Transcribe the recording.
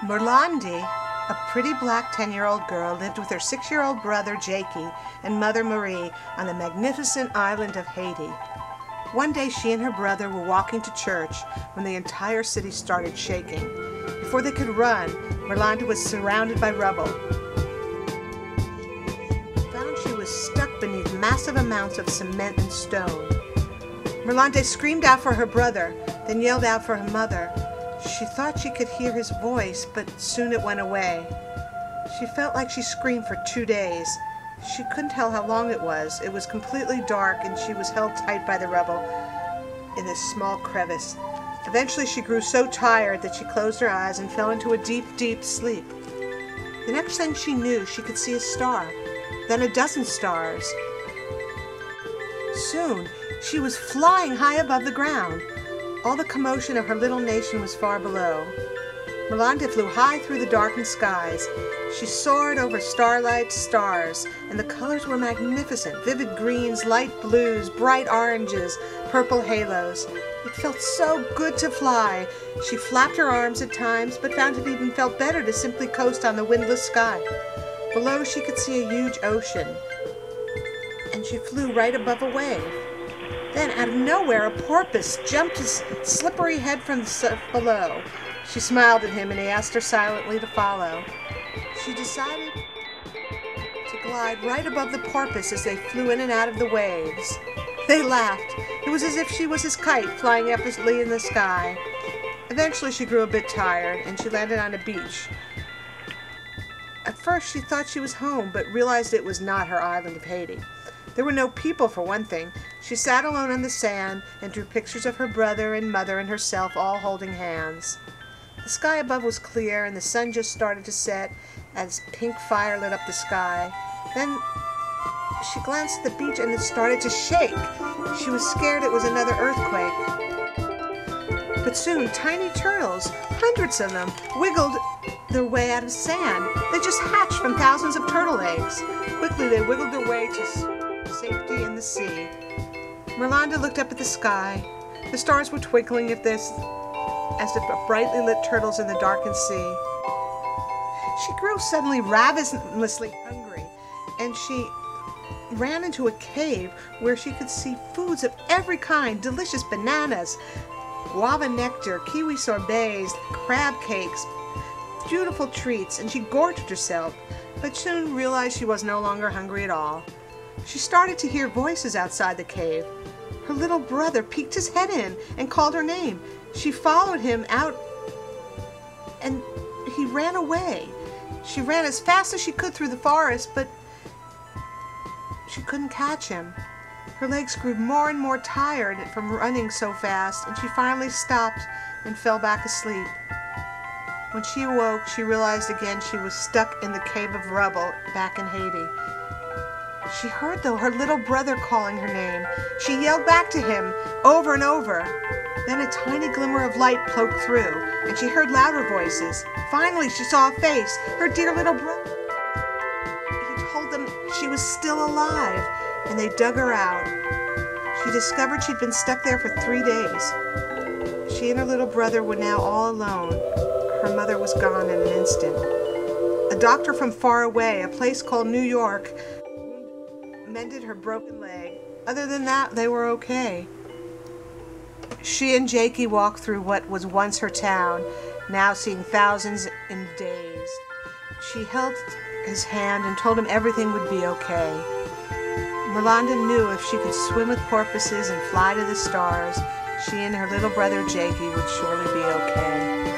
Merlande, a pretty black 10-year-old girl, lived with her 6-year-old brother Jakey and mother Marie on the magnificent island of Haiti. One day she and her brother were walking to church when the entire city started shaking. Before they could run, Merlande was surrounded by rubble. She found she was stuck beneath massive amounts of cement and stone. Merlande screamed out for her brother, then yelled out for her mother. She thought she could hear his voice, but soon it went away. She felt like she screamed for 2 days. She couldn't tell how long it was. It was completely dark, and she was held tight by the rubble in this small crevice. Eventually she grew so tired that she closed her eyes and fell into a deep, deep sleep. The next thing she knew, she could see a star, then a dozen stars. Soon she was flying high above the ground. All the commotion of her little nation was far below. Merlande flew high through the darkened skies. She soared over starlight stars, and the colors were magnificent. Vivid greens, light blues, bright oranges, purple halos. It felt so good to fly. She flapped her arms at times, but found it even felt better to simply coast on the windless sky. Below she could see a huge ocean, and she flew right above a wave. Then, out of nowhere, a porpoise jumped his slippery head from below. She smiled at him, and he asked her silently to follow. She decided to glide right above the porpoise as they flew in and out of the waves. They laughed. It was as if she was his kite, flying effortlessly in the sky. Eventually, she grew a bit tired, and she landed on a beach. At first, she thought she was home, but realized it was not her island of Haiti. There were no people, for one thing. She sat alone on the sand and drew pictures of her brother and mother and herself all holding hands. The sky above was clear, and the sun just started to set as pink fire lit up the sky. Then she glanced at the beach, and it started to shake. She was scared it was another earthquake. But soon, tiny turtles, hundreds of them, wiggled their way out of sand. They just hatched from thousands of turtle eggs. Quickly, they wiggled their way to safety in the sea. Merlande looked up at the sky. The stars were twinkling as if brightly lit turtles in the darkened sea. She grew suddenly ravenously hungry, and she ran into a cave where she could see foods of every kind, delicious bananas, guava nectar, kiwi sorbets, crab cakes, beautiful treats, and she gorged herself, but soon realized she was no longer hungry at all. She started to hear voices outside the cave. Her little brother peeked his head in and called her name. She followed him out, and he ran away. She ran as fast as she could through the forest, but she couldn't catch him. Her legs grew more and more tired from running so fast, and she finally stopped and fell back asleep. When she awoke, she realized again she was stuck in the cave of rubble back in Haiti. She heard, though, her little brother calling her name. She yelled back to him over and over. Then a tiny glimmer of light poked through, and she heard louder voices. Finally, she saw a face, her dear little brother. He told them she was still alive, and they dug her out. She discovered she'd been stuck there for 3 days. She and her little brother were now all alone. Her mother was gone in an instant. A doctor from far away, a place called New York, mended her broken leg. Other than that, they were okay. She and Jakey walked through what was once her town, now seeing thousands in days. She held his hand and told him everything would be okay. Merlande knew if she could swim with porpoises and fly to the stars, she and her little brother Jakey would surely be okay.